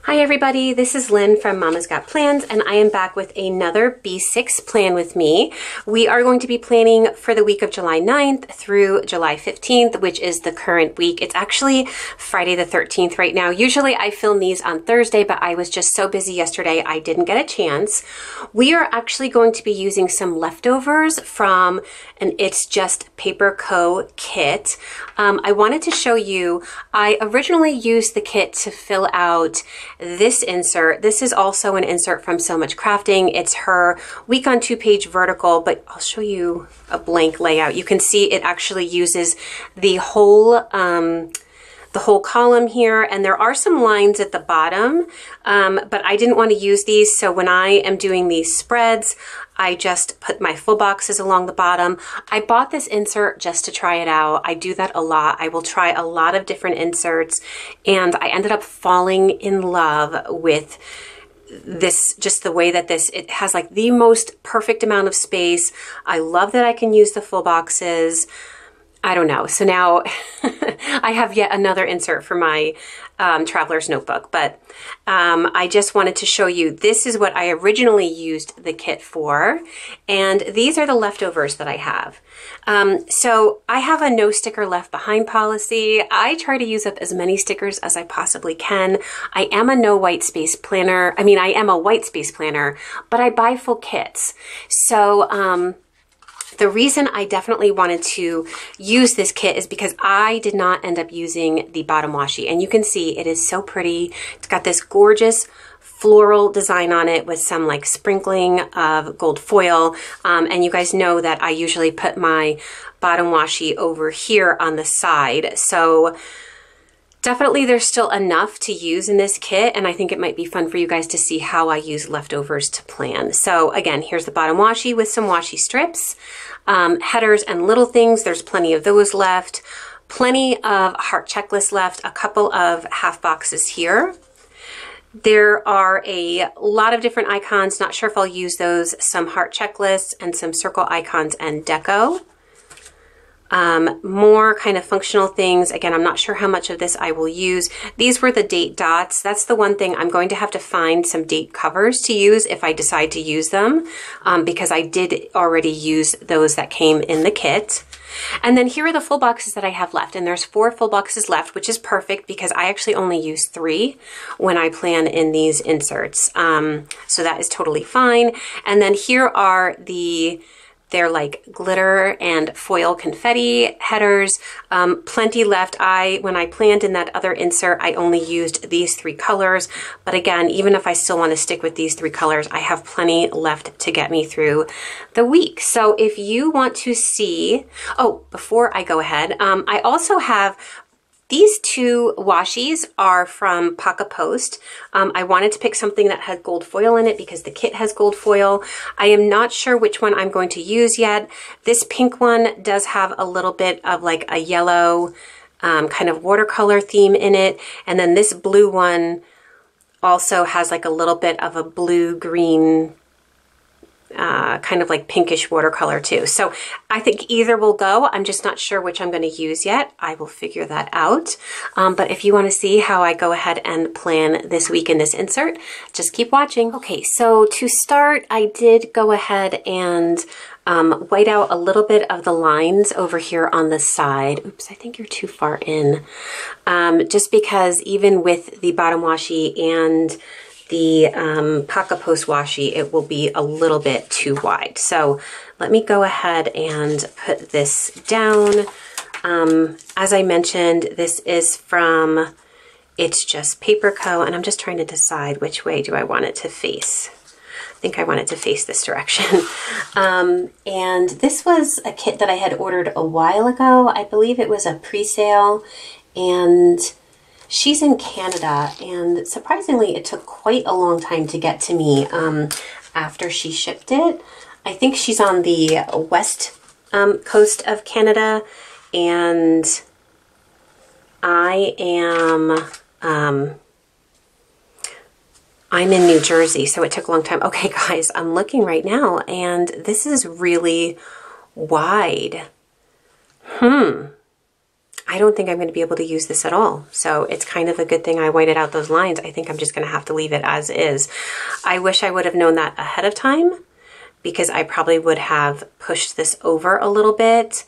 Hi everybody, this is Lynn from mamas.got.plans and I am back with another B6 plan with me. We are going to be planning for the week of July 9th through July 15th, which is the current week. It's actually Friday the 13th right now. Usually I film these on Thursday, but I was just so busy yesterday I didn't get a chance. We are actually going to be using some leftovers from an It's Just Paper Co. kit. I wanted to show you, I originally used the kit to fill out this insert. This is also an insert from So Much Crafting. It's her week on 2-page vertical, but I'll show you a blank layout. You can see it actually uses the whole column here, and there are some lines at the bottom, but I didn't want to use these, so when I am doing these spreads, I just put my full boxes along the bottom. I bought this insert just to try it out. I do that a lot. I will try a lot of different inserts, and I ended up falling in love with this, just the way that it has like the most perfect amount of space. I love that I can use the full boxes. I don't know. So now I have yet another insert for my traveler's notebook, but I just wanted to show you, this is what I originally used the kit for, and these are the leftovers that I have. So I have a no sticker left behind policy. I try to use up as many stickers as I possibly can. I am a no white space planner. I mean, I am a white space planner, but I buy full kits. So, the reason I definitely wanted to use this kit is because I did not end up using the bottom washi. And you can see it is so pretty. It's got this gorgeous floral design on it with some like sprinkling of gold foil. And you guys know that I usually put my bottom washi over here on the side. So definitely there's still enough to use in this kit, and I think it might be fun for you guys to see how I use leftovers to plan. So again, here's the bottom washi with some washi strips. Headers and little things, there's plenty of those left. Plenty of heart checklists left, a couple of half boxes here. There are a lot of different icons, not sure if I'll use those, some heart checklists and some circle icons and deco. More kind of functional things. Again, I'm not sure how much of this I will use. These were the date dots. That's the one thing I'm going to have to find some date covers to use if I decide to use them, because I did already use those that came in the kit. And then here are the full boxes that I have left, and there's 4 full boxes left, which is perfect because I actually only use 3 when I plan in these inserts. So that is totally fine. And then here are they're like glitter and foil confetti headers. Plenty left. When I planned in that other insert, I only used these 3 colors. But again, even if I still want to stick with these 3 colors, I have plenty left to get me through the week. So if you want to see, oh, before I go ahead, I also have these 2 washi's are from Paca Post. I wanted to pick something that had gold foil in it because the kit has gold foil. I am not sure which one I'm going to use yet. This pink one does have a little bit of like a yellow kind of watercolor theme in it. And then this blue one also has like a little bit of a blue-green kind of like pinkish watercolor too. So I think either will go. I'm just not sure which I'm going to use yet. I will figure that out. But if you want to see how I go ahead and plan this week in this insert, just keep watching. Okay, so to start, I did go ahead and white out a little bit of the lines over here on the side. Oops, I think you're too far in. Just because even with the bottom washi and the Paca Post washi, it will be a little bit too wide. So let me go ahead and put this down. As I mentioned, this is from It's Just Paper Co. And I'm just trying to decide which way do I want it to face. I think I want it to face this direction. And this was a kit that I had ordered a while ago. I believe it was a pre-sale, and she's in Canada, and surprisingly, it took quite a long time to get to me after she shipped it. I think she's on the west coast of Canada, and I am I'm in New Jersey, so it took a long time. Okay, guys, I'm looking right now, and this is really wide. I don't think I'm going to be able to use this at all. So it's kind of a good thing I whited out those lines. I think I'm just going to have to leave it as is. I wish I would have known that ahead of time, because I probably would have pushed this over a little bit.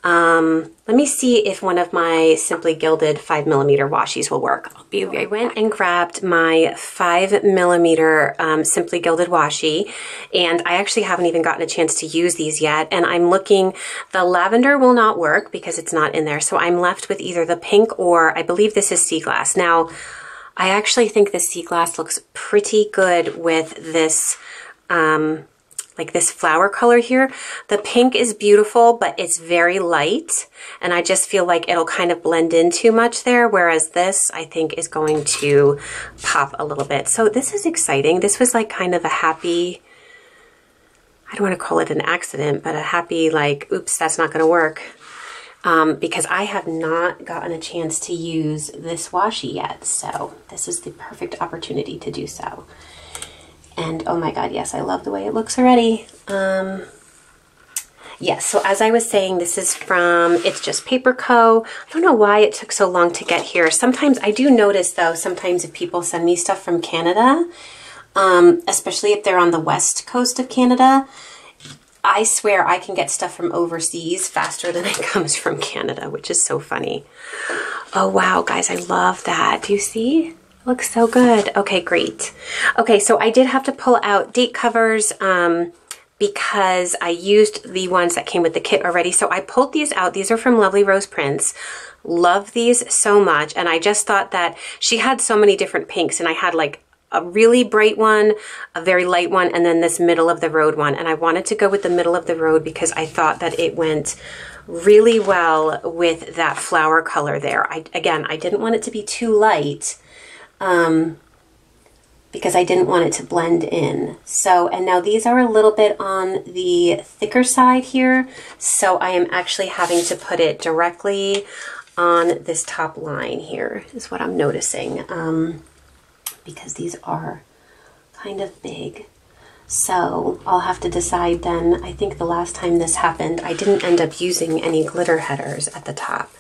Let me see if one of my Simply Gilded 5mm washies will work. I went and grabbed my 5mm Simply Gilded washi, and I actually haven't even gotten a chance to use these yet. And I'm looking, the lavender will not work because it's not in there. So I'm left with either the pink, or I believe this is sea glass. Now, I actually think the sea glass looks pretty good with this, like this flower color here. The pink is beautiful, but it's very light, and I just feel like it'll kind of blend in too much there, whereas this I think is going to pop a little bit. So this is exciting. This was like kind of a happy, I don't want to call it an accident, but a happy like, oops, that's not going to work. Because I have not gotten a chance to use this washi yet, so this is the perfect opportunity to do so. And oh my God, yes, I love the way it looks already. Yes, so as I was saying, this is from It's Just Paper Co. I don't know why it took so long to get here. Sometimes I do notice though, sometimes if people send me stuff from Canada, especially if they're on the west coast of Canada, I swear I can get stuff from overseas faster than it comes from Canada, which is so funny. Oh wow, guys, I love that. Do you see? Looks so good. Okay, great. Okay, so I did have to pull out date covers because I used the ones that came with the kit already. So I pulled these out. These are from Lovely Rose Prints. Love these so much. And I just thought that she had so many different pinks, and I had like a really bright one, a very light one, and then this middle of the road one. And I wanted to go with the middle of the road because I thought that it went really well with that flower color there. Again, I didn't want it to be too light, because I didn't want it to blend in. So, and now these are a little bit on the thicker side here, so I am actually having to put it directly on this top line here, is what I'm noticing, because these are kind of big. So I'll have to decide then. I think the last time this happened, I didn't end up using any glitter headers at the top.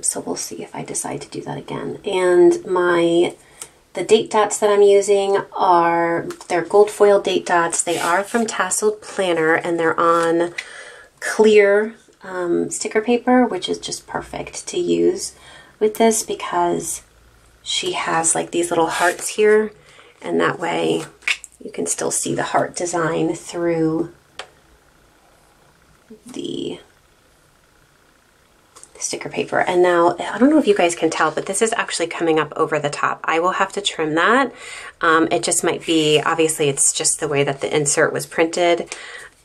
So we'll see if I decide to do that again. And the date dots that I'm using they're gold foil date dots. They are from Tasseled Planner, and they're on clear sticker paper, which is just perfect to use with this because she has like these little hearts here, and that way you can still see the heart design through the sticker paper. And now, I don't know if you guys can tell, but this is actually coming up over the top. I will have to trim that. It just might be, obviously it's just the way that the insert was printed.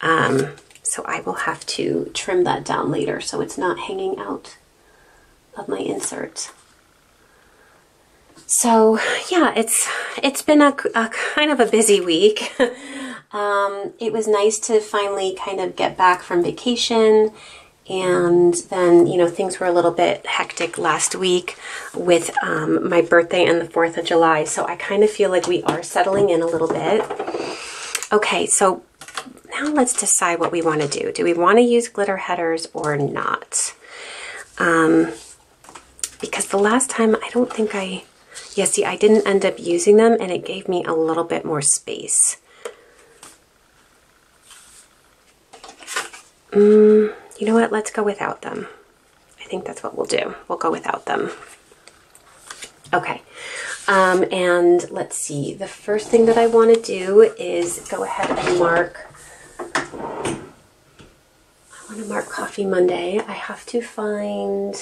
So I will have to trim that down later so it's not hanging out of my insert. So yeah, it's been a kind of a busy week. It was nice to finally kind of get back from vacation. And then, you know, things were a little bit hectic last week with my birthday and the 4th of July. So I kind of feel like we are settling in a little bit. Okay, so now let's decide what we want to do. Do we want to use glitter headers or not? Because the last time, I don't think yeah, see, I didn't end up using them, and it gave me a little bit more space. You know what? Let's go without them. I think that's what we'll do. We'll go without them. Okay. And let's see. The first thing that I want to do is go ahead and mark. I want to mark Coffee Monday. I have to find.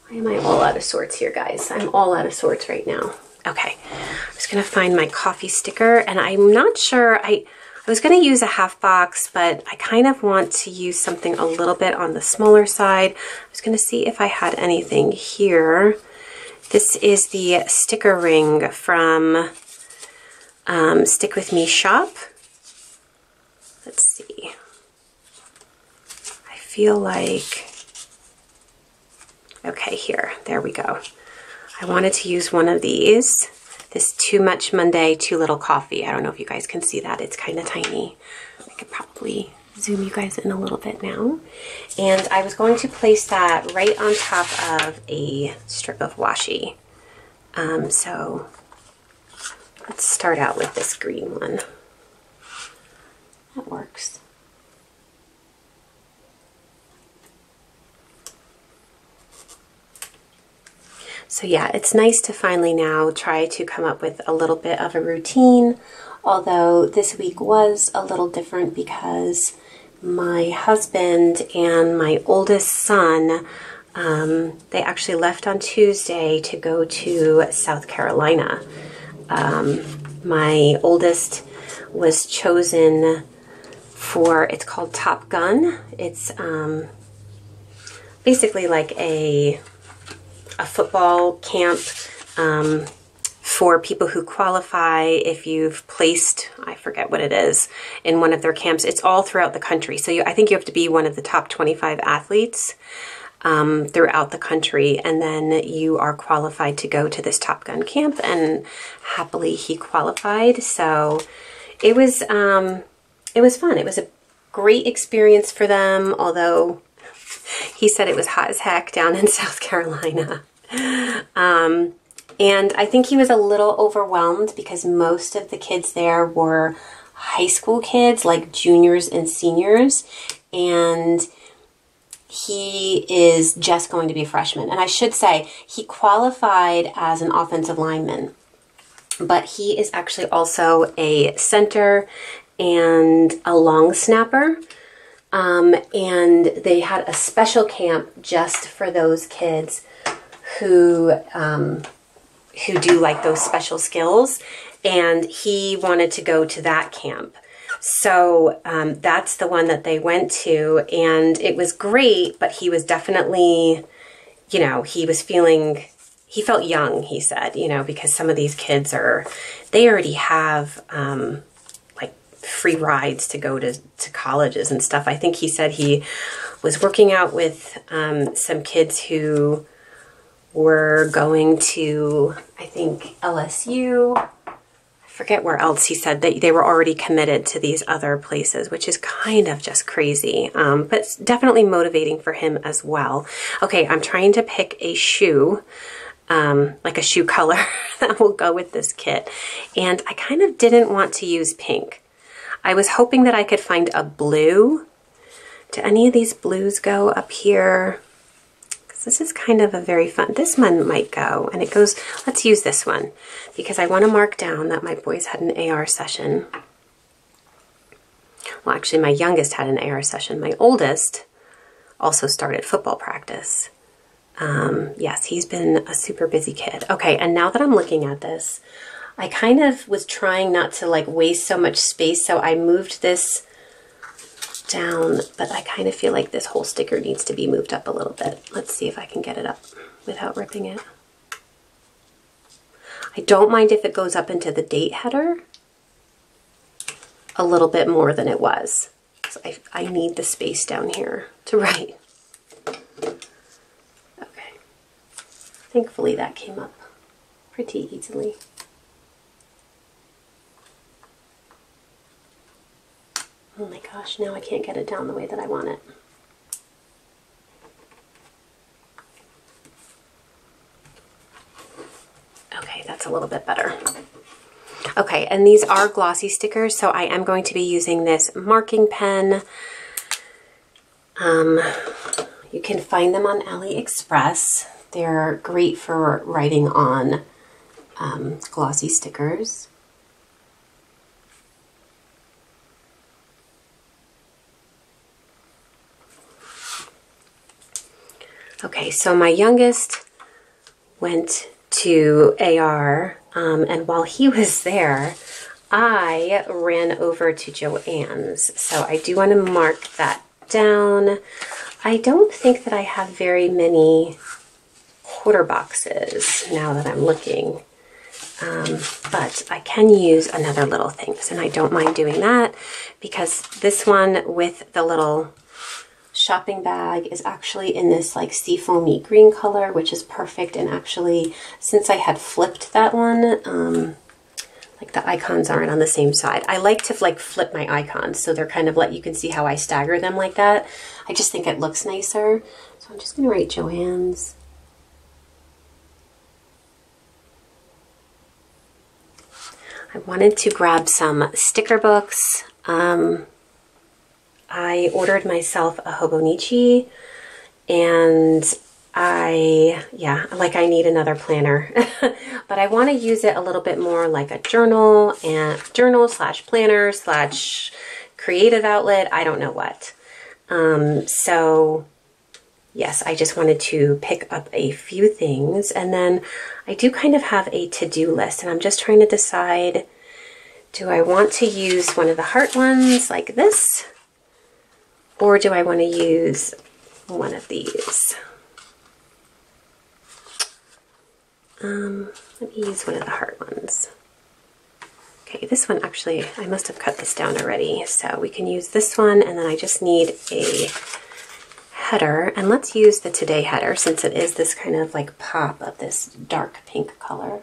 Why am I all out of sorts here, guys? I'm all out of sorts right now. Okay. I'm just going to find my coffee sticker, and I'm not sure. I was going to use a half box, but I kind of want to use something a little bit on the smaller side. I was going to see if I had anything here. This is the sticker ring from Stick With Me Shop. Let's see. I feel like, okay, here, there we go. I wanted to use one of these. This Too Much Monday, Too Little Coffee. I don't know if you guys can see that. It's kind of tiny. I could probably zoom you guys in a little bit now. And I was going to place that right on top of a strip of washi. So let's start out with this green one. That works. So yeah, it's nice to finally now try to come up with a little bit of a routine, although this week was a little different because my husband and my oldest son, they actually left on Tuesday to go to South Carolina. My oldest was chosen for, it's called Top Gun. It's basically like a football camp for people who qualify if you've placed, I forget what it is, in one of their camps. It's all throughout the country. So I think you have to be one of the top 25 athletes throughout the country, and then you are qualified to go to this Top Gun camp, and happily he qualified. So it was fun. It was a great experience for them, although he said it was hot as heck down in South Carolina. And I think he was a little overwhelmed because most of the kids there were high school kids, like juniors and seniors, and he is just going to be a freshman. And I should say, he qualified as an offensive lineman, but he is actually also a center and a long snapper. And they had a special camp just for those kids who do like those special skills, and he wanted to go to that camp. So that's the one that they went to, and it was great, but he was definitely, you know, he felt young, he said, you know, because some of these kids they already have like free rides to go to colleges and stuff. I think he said he was working out with some kids who were going to, I think, LSU. I forget where else he said that they were already committed to these other places, which is kind of just crazy, but it's definitely motivating for him as well. Okay, I'm trying to pick a shoe, like a shoe color that will go with this kit. And I kind of didn't want to use pink. I was hoping that I could find a blue. Do any of these blues go up here? This is kind of a very fun, this one might go, and it goes, let's use this one, because I want to mark down that my boys had an AR session. Well, actually, my youngest had an AR session. My oldest also started football practice. Yes, he's been a super busy kid. Okay, and now that I'm looking at this, I kind of was trying not to like waste so much space, so I moved this down, but I kind of feel like this whole sticker needs to be moved up a little bit. Let's see if I can get it up without ripping it. I don't mind if it goes up into the date header a little bit more than it was. So I need the space down here to write. Okay. Thankfully that came up pretty easily. Oh my gosh, now I can't get it down the way that I want it. Okay, that's a little bit better. Okay, and these are glossy stickers, so I am going to be using this marking pen. You can find them on AliExpress. They're great for writing on glossy stickers. Okay, so my youngest went to AR, and while he was there, I ran over to Joann's. So I do want to mark that down. I don't think that I have very many quarter boxes now that I'm looking, but I can use another little things, and I don't mind doing that because this one with the little shopping bag is actually in this like seafoamy green color, which is perfect. And actually, since I had flipped that one, like the icons aren't on the same side. I like to like flip my icons so they're kind of like, you can see how I stagger them like that. I just think it looks nicer. So I'm just gonna write Joanne's. I wanted to grab some sticker books. I ordered myself a Hobonichi, and I need another planner, but I want to use it a little bit more like a journal slash planner slash creative outlet. I don't know what. So yes, I just wanted to pick up a few things, and then I do kind of have a to-do list, and I'm just trying to decide, do I want to use one of the heart ones like this, or do I want to use one of these? Let me use one of the heart ones. Okay, this one actually, I must have cut this down already, so we can use this one, and then I just need a header, and let's use the Today header since it is this kind of like pop of this dark pink color.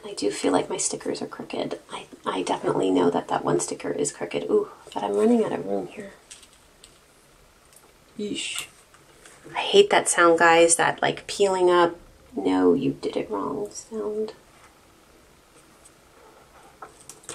And I do feel like my stickers are crooked. I definitely know that that one sticker is crooked. Ooh, but I'm running out of room here. Yeesh. I hate that sound, guys, that like peeling up, no, you did it wrong sound.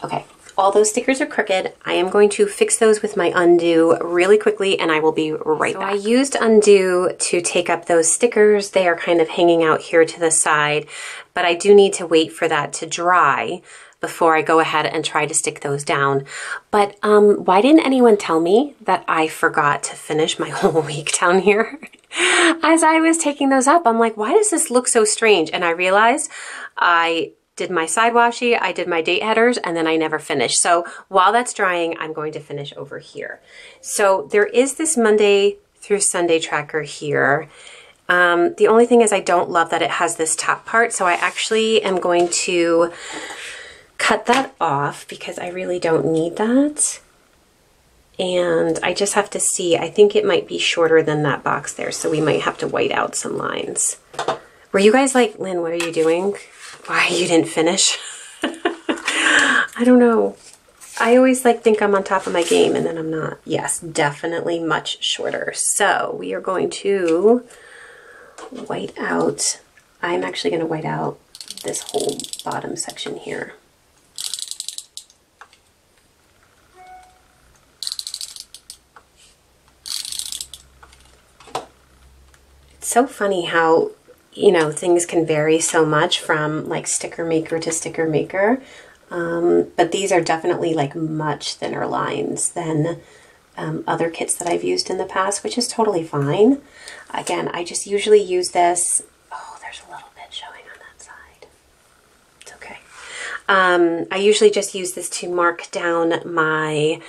Okay. All those stickers are crooked. I am going to fix those with my undo really quickly, and I will be right back. I used undo to take up those stickers. They are kind of hanging out here to the side, but I do need to wait for that to dry before I go ahead and try to stick those down. But why didn't anyone tell me that I forgot to finish my whole week down here? As I was taking those up, I'm like, why does this look so strange? And I realized I did my side washi, I did my date headers, and then I never finished. So while that's drying, I'm going to finish over here. So there is this Monday through Sunday tracker here. The only thing is I don't love that it has this top part, so I actually am going to cut that off because I really don't need that. And I just have to see, I think it might be shorter than that box there, so we might have to white out some lines. Were you guys like, Lynn, what are you doing? Why you didn't finish? I don't know. I always like think I'm on top of my game and then I'm not. Yes, definitely much shorter. So we are going to white out. I'm actually going to white out this whole bottom section here. It's so funny how, you know, things can vary so much from like sticker maker to sticker maker. But these are definitely like much thinner lines than other kits that I've used in the past, which is totally fine. Again, I just usually use this. Oh, there's a little bit showing on that side. It's okay. I usually just use this to mark down my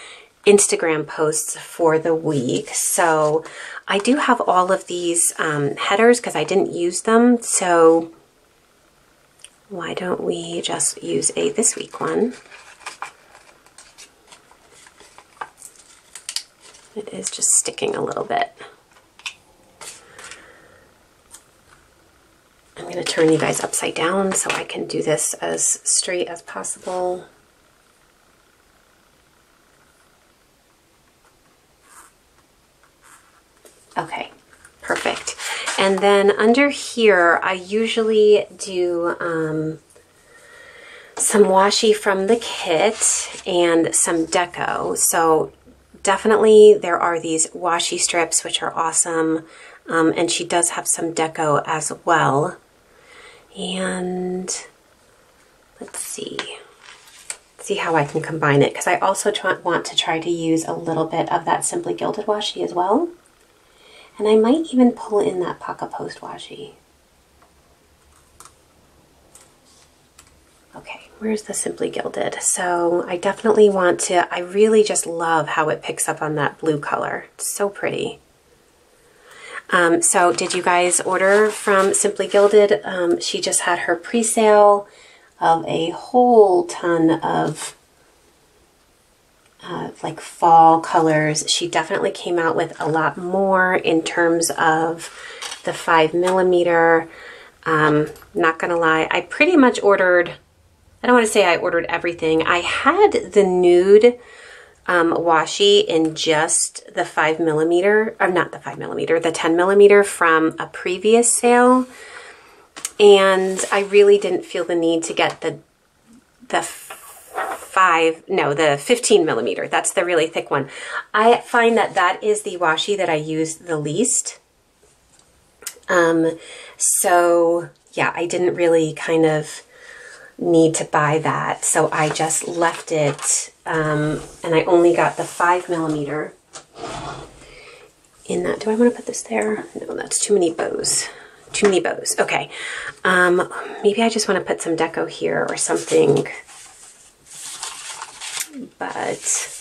Instagram posts for the week. So I do have all of these headers because I didn't use them. So why don't we just use a this week one? It is just sticking a little bit. I'm going to turn you guys upside down so I can do this as straight as possible. Okay, perfect. And then under here, I usually do some washi from the kit and some deco. So definitely there are these washi strips, which are awesome. And she does have some deco as well. And let's see how I can combine it. Because I also want to try to use a little bit of that Simply Gilded washi as well. And I might even pull in that Paca Post washi. Okay, where's the Simply Gilded? So I definitely want to, I really just love how it picks up on that blue color. It's so pretty. So did you guys order from Simply Gilded? She just had her pre-sale of a whole ton of like fall colors. She definitely came out with a lot more in terms of the 5mm. Not gonna lie, I pretty much ordered, I don't want to say I ordered everything. I had the nude washi in just the 5mm, or not the 5mm, the 10mm from a previous sale. And I really didn't feel the need to get the 15mm. That's the really thick one. I find that that is the washi that I use the least. So yeah, I didn't really kind of need to buy that. So I just left it, and I only got the 5mm in that. Do I want to put this there? No, that's too many bows. Too many bows. Okay. Maybe I just want to put some deco here or something, but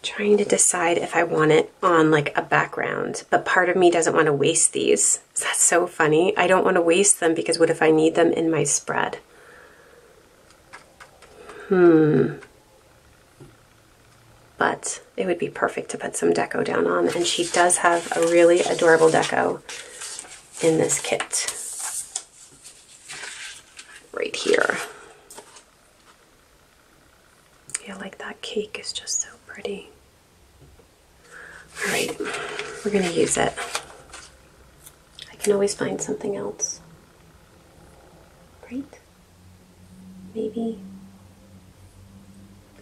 trying to decide if I want it on like a background, but part of me doesn't want to waste these. That's so funny. I don't want to waste them because what if I need them in my spread? But it would be perfect to put some deco down on, and she does have a really adorable deco in this kit right here. Yeah, like that cake is just so pretty. All right, we're gonna use it. I can always find something else, right? Maybe.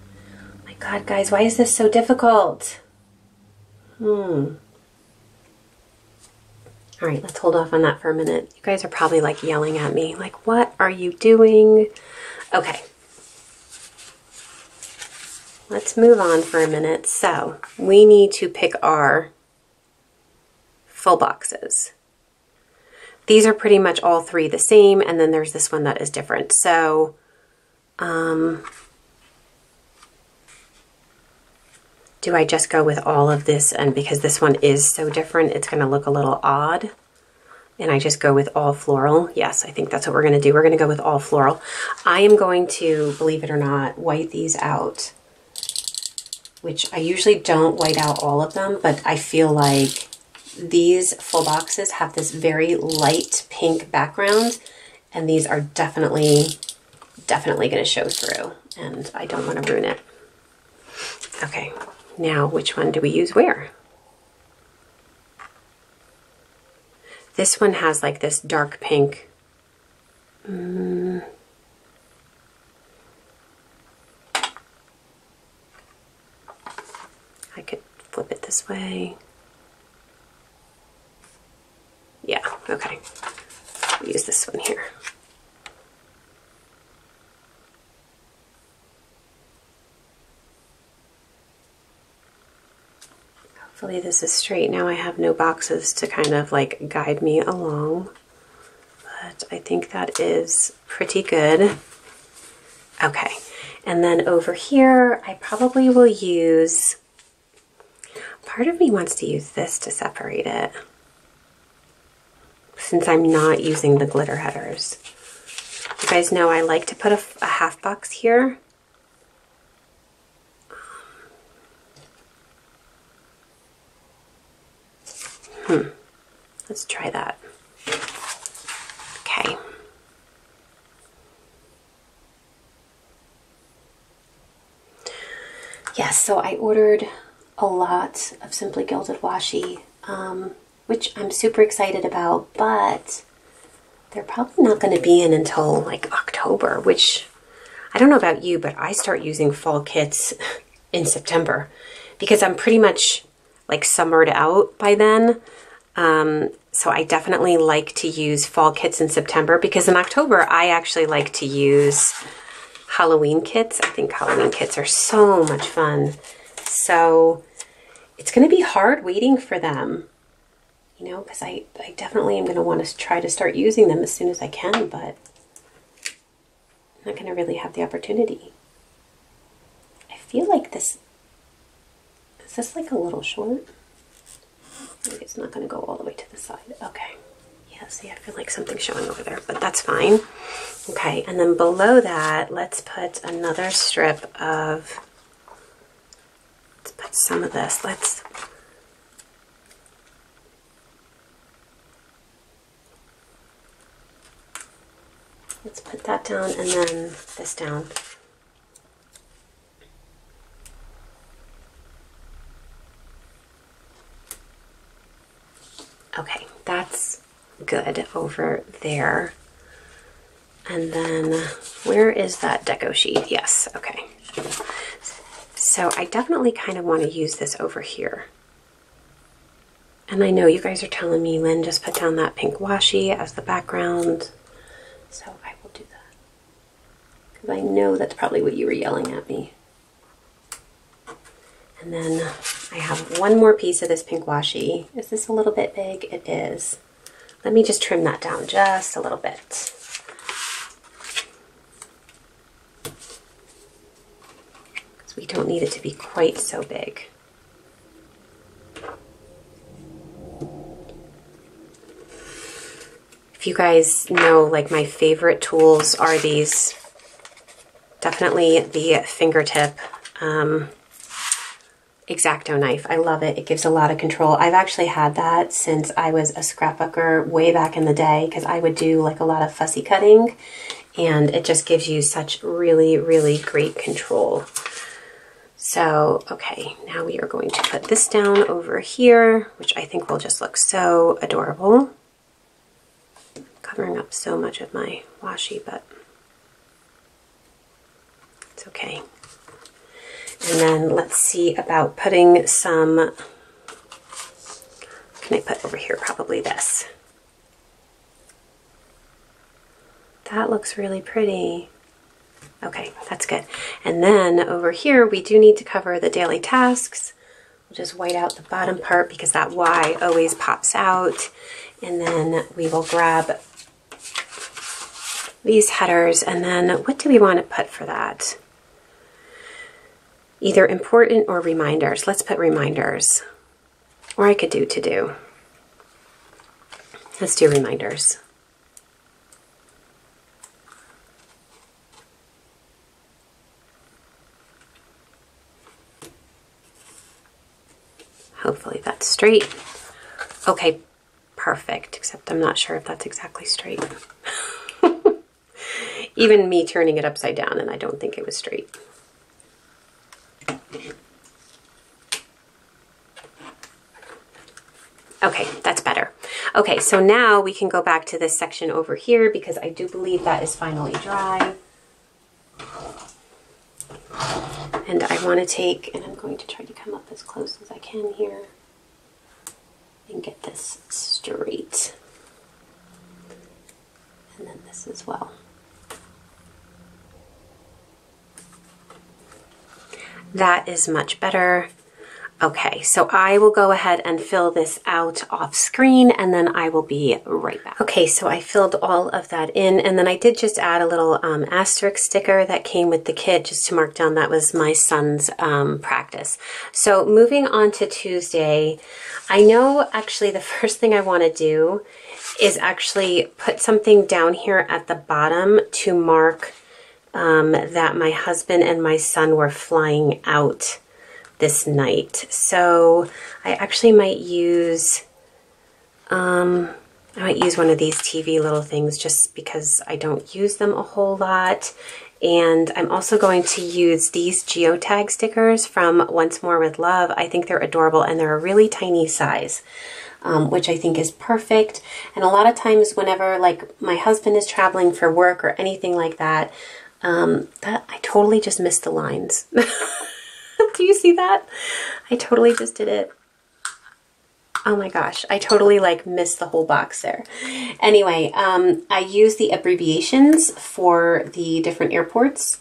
Oh my God, guys, why is this so difficult? All right, let's hold off on that for a minute. You guys are probably like yelling at me, like, what are you doing? Okay. Let's move on for a minute. So we need to pick our full boxes. These are pretty much all three the same, and then there's this one that is different. So do I just go with all of this? And because this one is so different, it's going to look a little odd. And I just go with all floral. Yes, I think that's what we're going to do. We're going to go with all floral. I am going to, believe it or not, white these out, which I usually don't white out all of them, but I feel like these full boxes have this very light pink background, and these are definitely going to show through, and I don't want to ruin it. Okay, now which one do we use where? This one has like this dark pink. I could flip it this way. Yeah, okay. I'll use this one here. Hopefully this is straight. Now I have no boxes to kind of like guide me along, but I think that is pretty good. Okay, and then over here, I probably will use, part of me wants to use this to separate it, since I'm not using the glitter headers. You guys know I like to put a half box here. Let's try that. Okay. Yes, so I ordered a lot of Simply Gilded washi, which I'm super excited about, but they're probably not going to be in until like October, which I don't know about you, but I start using fall kits in September because I'm pretty much like summered out by then. So I definitely like to use fall kits in September, because in October I actually like to use Halloween kits. I think Halloween kits are so much fun. So it's going to be hard waiting for them, you know, because I definitely am going to want to try to start using them as soon as I can, but I'm not going to really have the opportunity. I feel like this, is this like a little short? Maybe it's not going to go all the way to the side. Okay. Yeah, see, I feel like something's showing over there, but that's fine. Okay, and then below that, let's put another strip of, let's put some of this. Let's put that down and then this down. Okay, that's good over there. And then where is that deco sheet? Yes, okay. So I definitely kind of want to use this over here. And I know you guys are telling me, Lynn, just put down that pink washi as the background. So I will do that. Because I know that's probably what you were yelling at me. And then I have one more piece of this pink washi. Is this a little bit big? It is. Let me just trim that down just a little bit. Because we don't need it to be quite so big. If you guys know, like, my favorite tools are these. Definitely the fingertip X-Acto knife. I love it. It gives a lot of control. I've actually had that since I was a scrapbooker way back in the day, because I would do like a lot of fussy cutting, and it just gives you such really, really great control. So, okay, now we are going to put this down over here, which I think will just look so adorable. Covering up so much of my washi, but it's okay. And then let's see about putting some, what can I put over here? Probably this. That looks really pretty. Okay, that's good. And then over here, we do need to cover the daily tasks. We'll just white out the bottom part because that Y always pops out. And then we will grab these headers. And then what do we want to put for that? Either important or reminders. Let's put reminders. Or I could do to do. Let's do reminders. Hopefully that's straight. Okay, perfect. Except I'm not sure if that's exactly straight. Even me turning it upside down, and I don't think it was straight. Okay, that's better. Okay, so now we can go back to this section over here because I do believe that is finally dry. And I want to take, and I'm going to try to come up as close as I can here and get this straight. And then this as well. That is much better. Okay, so I will go ahead and fill this out off screen and then I will be right back. Okay, so I filled all of that in and then I did just add a little asterisk sticker that came with the kit just to mark down that was my son's practice. So moving on to Tuesday, I know actually the first thing I want to do is actually put something down here at the bottom to mark that my husband and my son were flying out this night. So I actually might use one of these TV little things just because I don't use them a whole lot. And I'm also going to use these geotag stickers from Once More with Love. I think they're adorable and they're a really tiny size, which I think is perfect. And a lot of times whenever like my husband is traveling for work or anything like that, I totally just missed the lines. Do you see that? I totally just did it. Oh my gosh, I totally like missed the whole box there. Anyway, I use the abbreviations for the different airports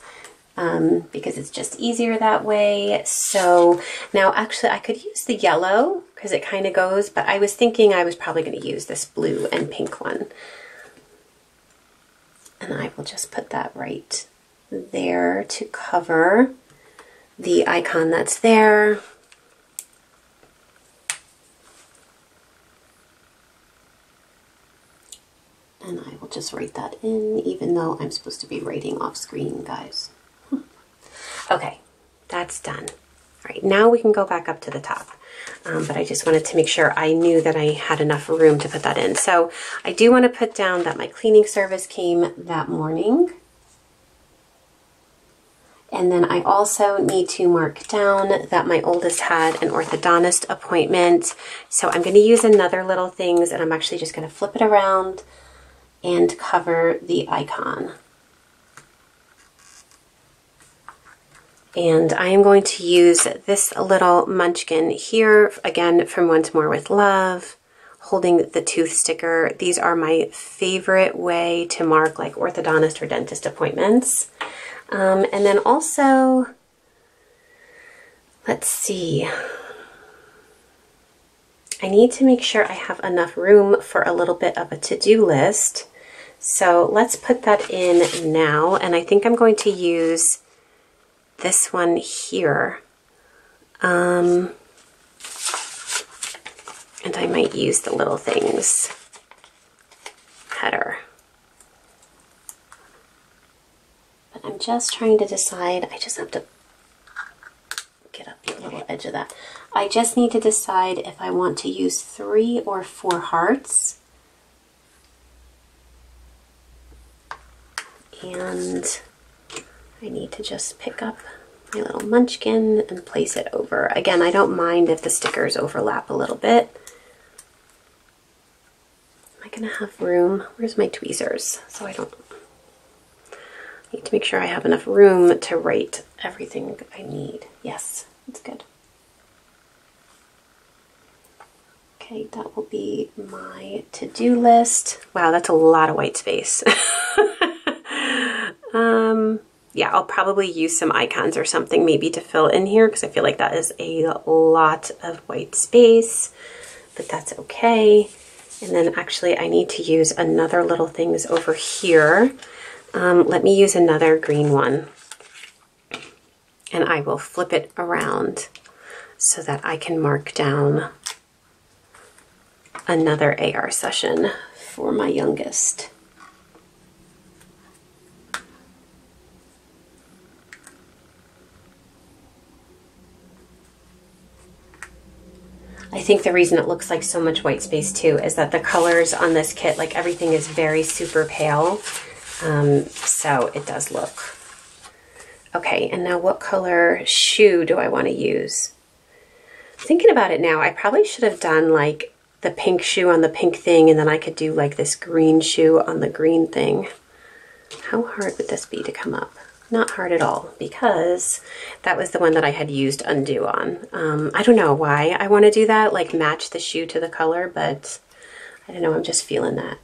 because it's just easier that way. So now actually I could use the yellow because it kind of goes, but I was thinking I was probably going to use this blue and pink one. And I will just put that right there to cover the icon that's there. And I will just write that in, even though I'm supposed to be writing off screen, guys. Okay, that's done. All right, now we can go back up to the top. but I just wanted to make sure I knew that I had enough room to put that in. So I do want to put down that my cleaning service came that morning. And then I also need to mark down that my oldest had an orthodontist appointment. So I'm going to use another little things, and I'm actually just going to flip it around and cover the icon. And I am going to use this little munchkin here, again, from Once More with Love, holding the tooth sticker. These are my favorite way to mark like orthodontist or dentist appointments. And then also, let's see, I need to make sure I have enough room for a little bit of a to-do list. So let's put that in now. And I think I'm going to use this one here. And I might use the little things header. But I'm just trying to decide. I just have to get up the little edge of that. I just need to decide if I want to use 3 or 4 hearts. And I need to just pick up my little munchkin and place it over. Again, I don't mind if the stickers overlap a little bit. Am I gonna have room? Where's my tweezers? So I don't need to make sure I have enough room to write everything I need. Yes, that's good. Okay, that will be my to-do list. Wow, that's a lot of white space. Yeah, I'll probably use some icons or something maybe to fill in here because I feel like that is a lot of white space, but that's okay. And then actually I need to use another little things over here. Let me use another green one and I will flip it around so that I can mark down another AR session for my youngest. I think the reason it looks like so much white space too is that the colors on this kit, like everything is very super pale. So it does look. Okay, and now what color shoe do I want to use? Thinking about it now, I probably should have done like the pink shoe on the pink thing, and then I could do like this green shoe on the green thing. How hard would this be to come up? Not hard at all, because that was the one that I had used undo on. I don't know why I want to do that, like match the shoe to the color, but I don't know, I'm just feeling that.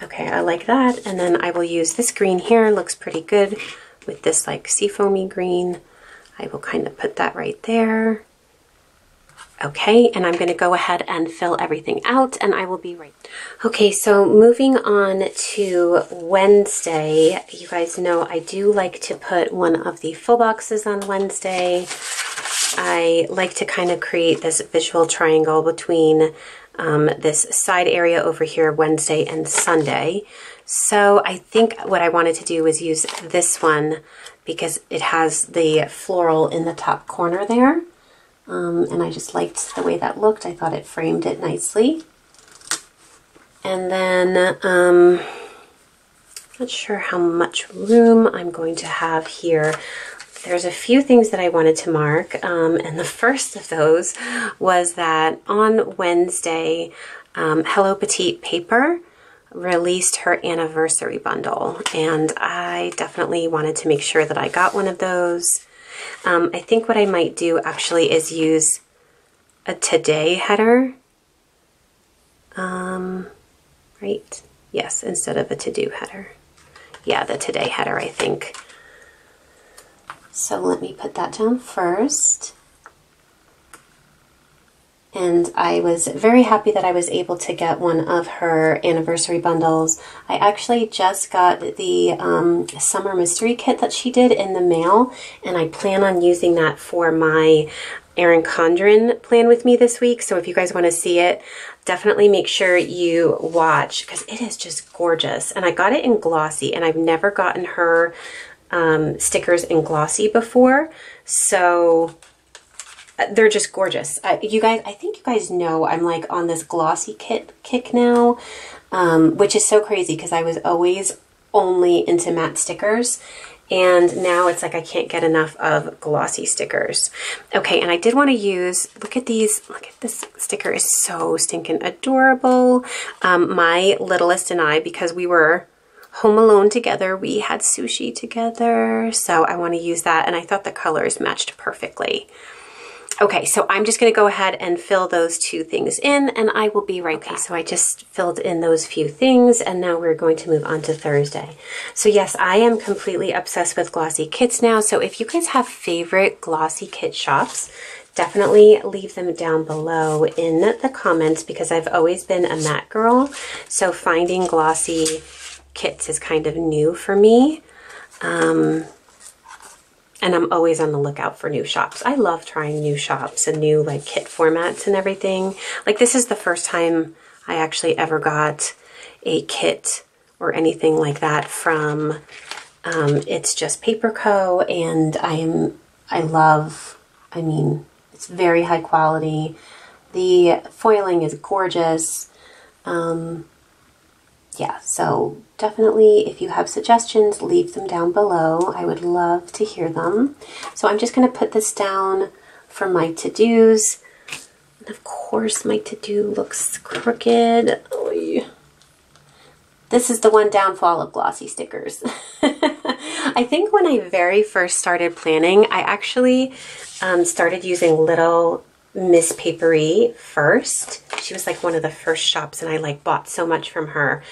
Okay, I like that. And then I will use this green here, looks pretty good with this like seafoamy green. I will kind of put that right there. Okay, and I'm gonna go ahead and fill everything out and I will be right. Okay, so moving on to Wednesday, you guys know I do like to put one of the full boxes on Wednesday. I like to kind of create this visual triangle between this side area over here, Wednesday and Sunday. So I think what I wanted to do was use this one because it has the floral in the top corner there. And I just liked the way that looked. I thought it framed it nicely. And then, not sure how much room I'm going to have here. There's a few things that I wanted to mark. And the first of those was that on Wednesday, Hello Petite Paper released her anniversary bundle. And I definitely wanted to make sure that I got one of those. I think what I might do actually is use a today header, right? Yes, instead of a to-do header. Yeah, the today header, I think. So let me put that down first. And I was very happy that I was able to get one of her anniversary bundles. I actually just got the summer mystery kit that she did in the mail, and I plan on using that for my Erin Condren plan with me this week. So if you guys want to see it, definitely make sure you watch because it is just gorgeous. And I got it in glossy, and I've never gotten her stickers in glossy before. So they're just gorgeous. You guys, I think you guys know I'm like on this glossy kit kick now, which is so crazy because I was always only into matte stickers. And now it's like I can't get enough of glossy stickers. Okay, and I did want to use, look at these, look at this sticker is so stinking adorable. My littlest and I, because we were home alone together, we had sushi together. So I want to use that, and I thought the colors matched perfectly. Okay, so I'm just going to go ahead and fill those two things in, and I will be right back. So I just filled in those few things, and now we're going to move on to Thursday. So yes, I am completely obsessed with glossy kits now. So if you guys have favorite glossy kit shops, definitely leave them down below in the comments, because I've always been a matte girl. So finding glossy kits is kind of new for me. And I'm always on the lookout for new shops. I love trying new shops and new like kit formats and everything. Like this is the first time I actually ever got a kit or anything like that from It's Just Paper Co. And I mean, it's very high quality. The foiling is gorgeous. Yeah, so definitely if you have suggestions, leave them down below. I would love to hear them. So I'm just going to put this down for my to-dos. And of course my to-do looks crooked. Oy. This is the one downfall of glossy stickers. I think when I very first started planning, I actually started using little Miss Papery first. She was like one of the first shops, and I like bought so much from her.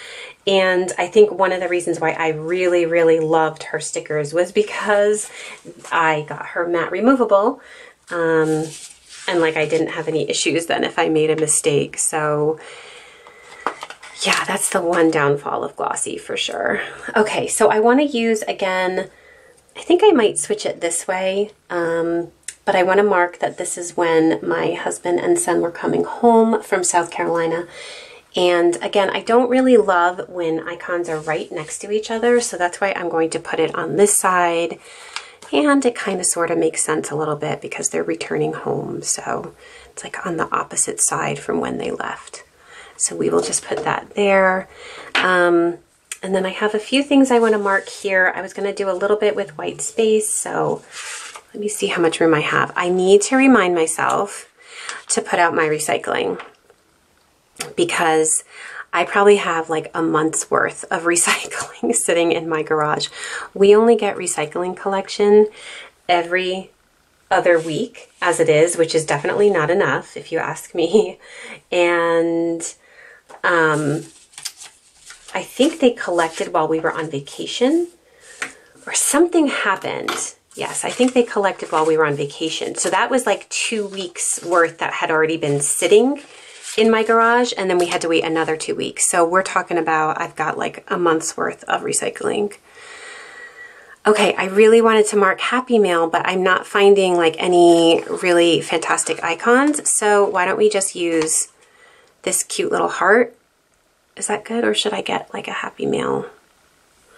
And I think one of the reasons why I really, really loved her stickers was because I got her matte removable. And like I didn't have any issues then if I made a mistake. So yeah, that's the one downfall of glossy for sure. Okay, so I want to use, again, I think I might switch it this way. But I want to mark that this is when my husband and son were coming home from South Carolina. And again, I don't really love when icons are right next to each other, so that's why I'm going to put it on this side. And it kind of sort of makes sense a little bit because they're returning home. So it's like on the opposite side from when they left. So we will just put that there. And then I have a few things I want to mark here. I was going to do a little bit with white space, so let me see how much room I have. I need to remind myself to put out my recycling because I probably have like a month's worth of recycling sitting in my garage. We only get recycling collection every other week as it is, which is definitely not enough if you ask me. And I think they collected while we were on vacation or something happened. Yes, I think they collected while we were on vacation. So that was like 2 weeks worth that had already been sitting in my garage, and then we had to wait another 2 weeks. So we're talking about, I've got like a month's worth of recycling. Okay, I really wanted to mark Happy Mail, but I'm not finding like any really fantastic icons. So why don't we just use this cute little heart? Is that good, or should I get like a Happy Mail?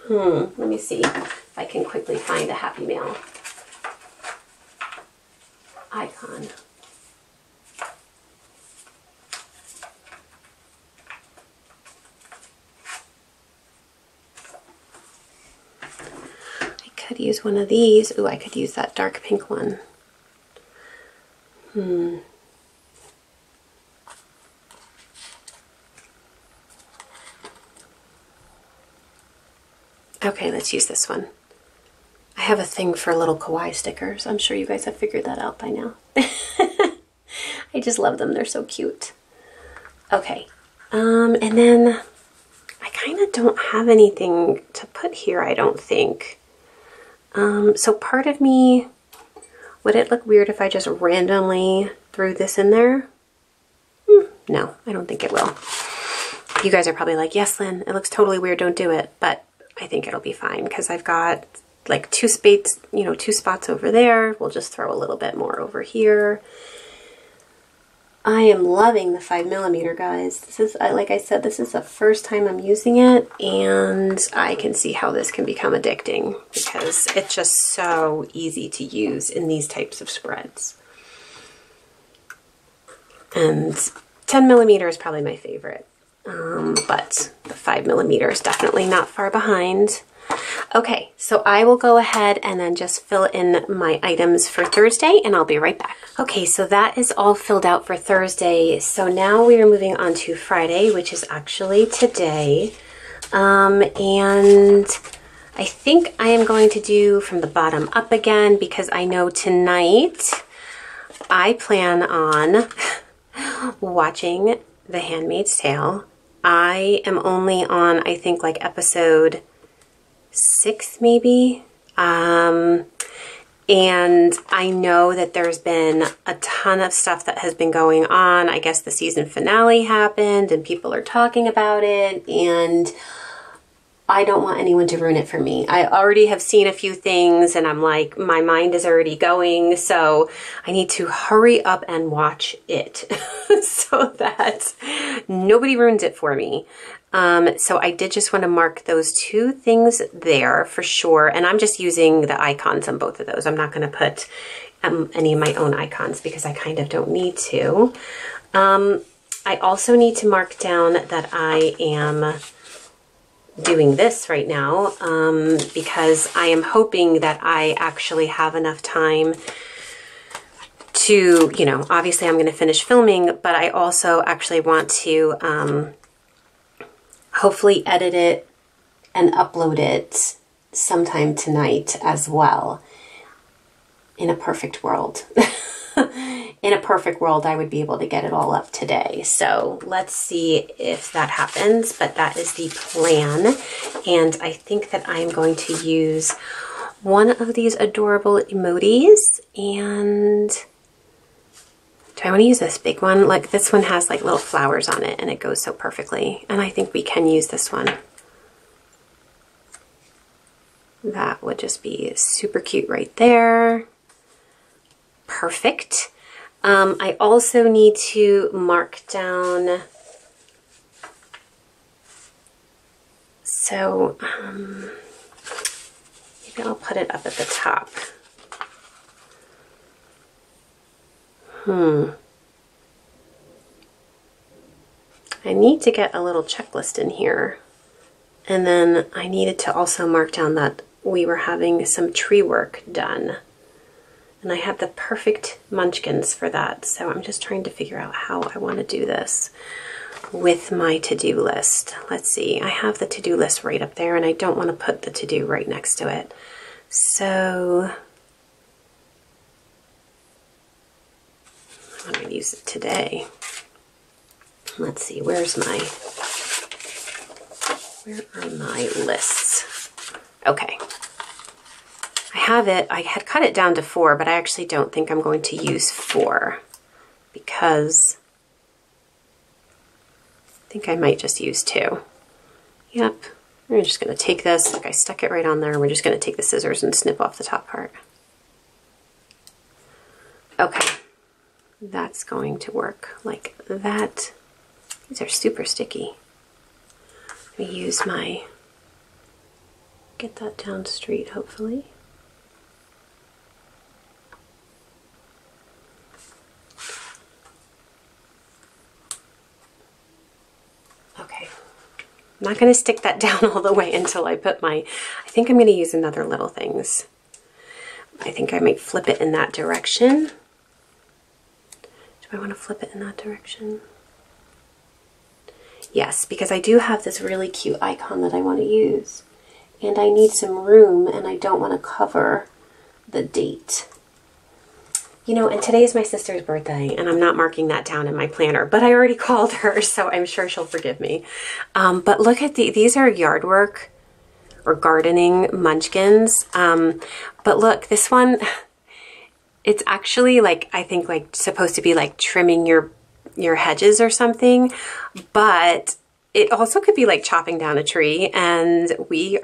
Let me see if I can quickly find a Happy Mail icon. I could use one of these. Ooh, I could use that dark pink one. Okay, let's use this one. I have a thing for little kawaii stickers. I'm sure you guys have figured that out by now. I just love them. They're so cute. Okay, and then I kind of don't have anything to put here, I don't think. So part of me, would it look weird if I just randomly threw this in there? No, I don't think it will. You guys are probably like, yes, Lynn, it looks totally weird, don't do it. But I think it'll be fine because I've got like two spots over there. We'll just throw a little bit more over here. I am loving the 5mm, guys. This is, like I said, this is the first time I'm using it, and I can see how this can become addicting because it's just so easy to use in these types of spreads. And 10 millimeter is probably my favorite. But the 5mm is definitely not far behind. Okay, so I will go ahead and then just fill in my items for Thursday, and I'll be right back. Okay, so that is all filled out for Thursday. So now we are moving on to Friday, which is actually today. And I think I am going to do from the bottom up again, because I know tonight I plan on watching The Handmaid's Tale. I am only on, I think, like episode 6 maybe. And I know that there's been a ton of stuff that has been going on. I guess the season finale happened and people are talking about it, and I don't want anyone to ruin it for me. I already have seen a few things and I'm like, my mind is already going, so I need to hurry up and watch it so that nobody ruins it for me. So I did just want to mark those 2 things there for sure. And I'm just using the icons on both of those. I'm not going to put any of my own icons because I kind of don't need to. I also need to mark down that I am doing this right now because I am hoping that I actually have enough time to, you know, obviously I'm going to finish filming, but I also actually want to hopefully edit it and upload it sometime tonight as well. In a perfect world. In a perfect world, I would be able to get it all up today. So let's see if that happens, but that is the plan. And I think that I'm going to use one of these adorable emojis. And do I want to use this big one? Like this one has like little flowers on it and it goes so perfectly. And I think we can use this one. That would just be super cute right there. Perfect. I also need to mark down, so maybe I'll put it up at the top. I need to get a little checklist in here. And then I needed to also mark down that we were having some tree work done. And I have the perfect munchkins for that. So I'm just trying to figure out how I want to do this with my to-do list. Let's see, I have the to-do list right up there and I don't want to put the to-do right next to it. So I'm going to use it today. Let's see, where are my lists? Okay. I have it, I had cut it down to 4, but I actually don't think I'm going to use 4 because I think I might just use 2. Yep, we're just going to take this, like I stuck it right on there, and we're just going to take the scissors and snip off the top part. Okay, that's going to work like that. These are super sticky. Let me use my, get that down straight hopefully. Okay, I'm not going to stick that down all the way until I put my, I think I'm going to use another little things. I think I might flip it in that direction. Do I want to flip it in that direction? Yes, because I do have this really cute icon that I want to use. And I need some room and I don't want to cover the date. You know, and today is my sister's birthday and I'm not marking that down in my planner, but I already called her, so I'm sure she'll forgive me. But look at these are yard work or gardening munchkins. But look, this one, it's actually like, I think like supposed to be like trimming your hedges or something, but it also could be like chopping down a tree. And we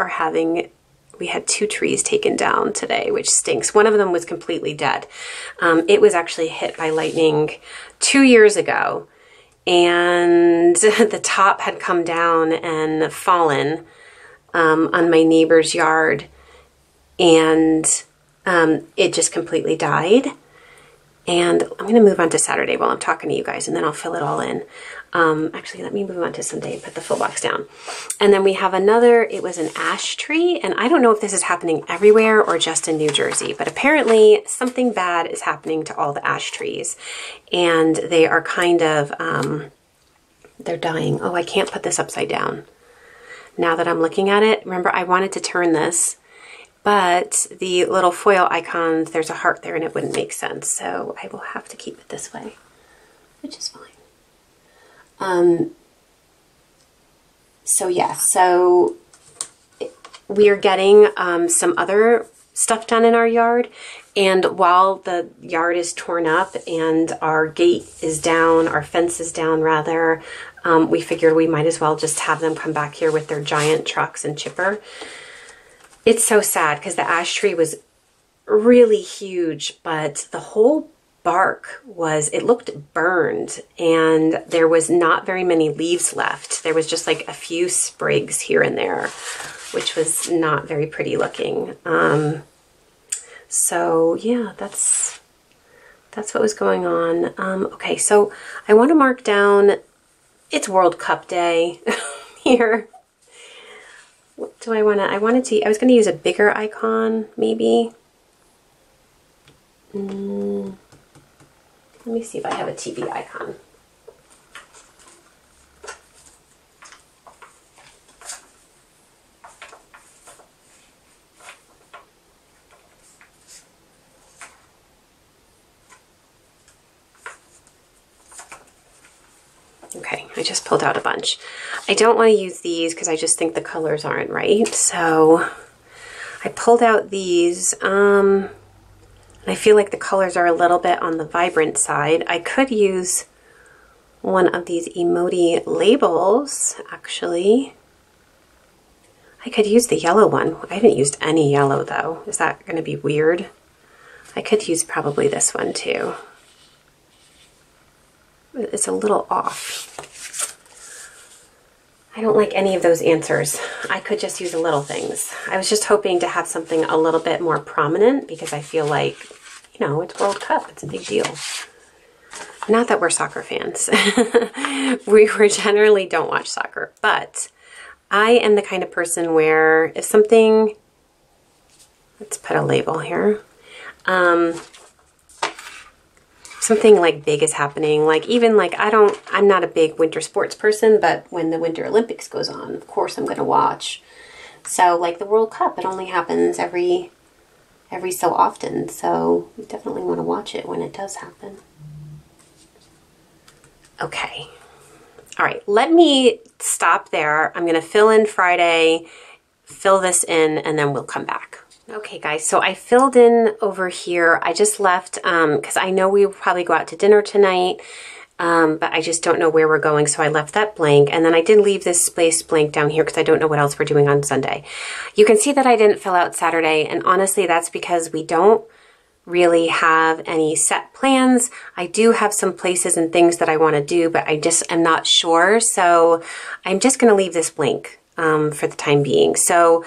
had 2 trees taken down today, which stinks. One of them was completely dead. It was actually hit by lightning 2 years ago, and the top had come down and fallen on my neighbor's yard, and it just completely died. And I'm going to move on to Saturday while I'm talking to you guys, and then I'll fill it all in. Actually, let me move on to Sunday and put the full box down. And then we have another, it was an ash tree, and I don't know if this is happening everywhere or just in New Jersey, but apparently something bad is happening to all the ash trees, and they are kind of, they're dying. Oh, I can't put this upside down. Now that I'm looking at it, remember I wanted to turn this, but the little foil icons, there's a heart there and it wouldn't make sense. So I will have to keep it this way, which is fine. So yeah, so we are getting some other stuff done in our yard. And while the yard is torn up and our gate is down, our fence is down rather, we figured we might as well just have them come back here with their giant trucks and chipper. It's so sad because the ash tree was really huge, but the whole bark was, it looked burned, and there was not very many leaves left. There was just like a few sprigs here and there, which was not very pretty looking. So yeah, that's what was going on. Okay, so I want to mark down, it's World Cup Day here. What do I want to, I was going to use a bigger icon, maybe. Let me see if I have a TV icon. Okay, I just pulled out a bunch. I don't want to use these because I just think the colors aren't right. So I pulled out these. I feel like the colors are a little bit on the vibrant side. I could use one of these emoji labels, actually. I could use the yellow one. I haven't used any yellow though. Is that going to be weird? I could use probably this one too. It's a little off. I don't like any of those answers. I could just use the little things. I was just hoping to have something a little bit more prominent because I feel like, you know, it's World Cup. It's a big deal. Not that we're soccer fans. We generally don't watch soccer, but I am the kind of person where if something, let's put a label here. Something like big is happening, like even like I'm not a big winter sports person, but when the Winter Olympics goes on, of course I'm going to watch. So like the World Cup, it only happens every so often, so we definitely want to watch it when it does happen. Okay. All right, let me stop there. I'm going to fill in Friday, fill this in, and then we'll come back. Okay guys, so I filled in over here. I just left because I know we will probably go out to dinner tonight, but I just don't know where we're going, so I left that blank. And then I did leave this space blank down here because I don't know what else we're doing on Sunday. You can see that I didn't fill out Saturday, and honestly that's because we don't really have any set plans. I do have some places and things that I want to do, but I just am not sure, so I'm just going to leave this blank for the time being. So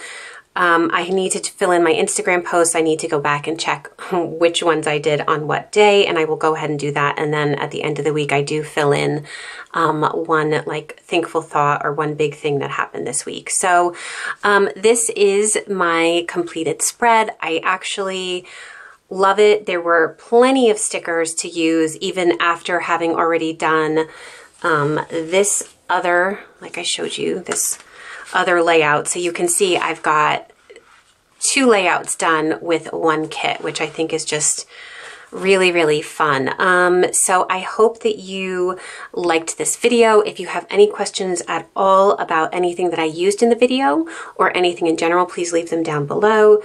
I need to fill in my Instagram posts. I need to go back and check which ones I did on what day, and I will go ahead and do that. And then at the end of the week, I do fill in one like thankful thought or one big thing that happened this week. So this is my completed spread. I actually love it. There were plenty of stickers to use even after having already done this other, like I showed you, this other layout. So you can see I've got 2 layouts done with one kit, which I think is just really, really fun. So I hope that you liked this video. If you have any questions at all about anything that I used in the video or anything in general, please leave them down below.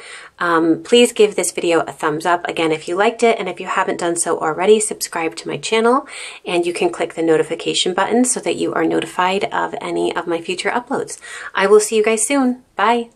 Please give this video a thumbs up again if you liked it, and if you haven't done so already, subscribe to my channel, and you can click the notification button so that you are notified of any of my future uploads. I will see you guys soon. Bye.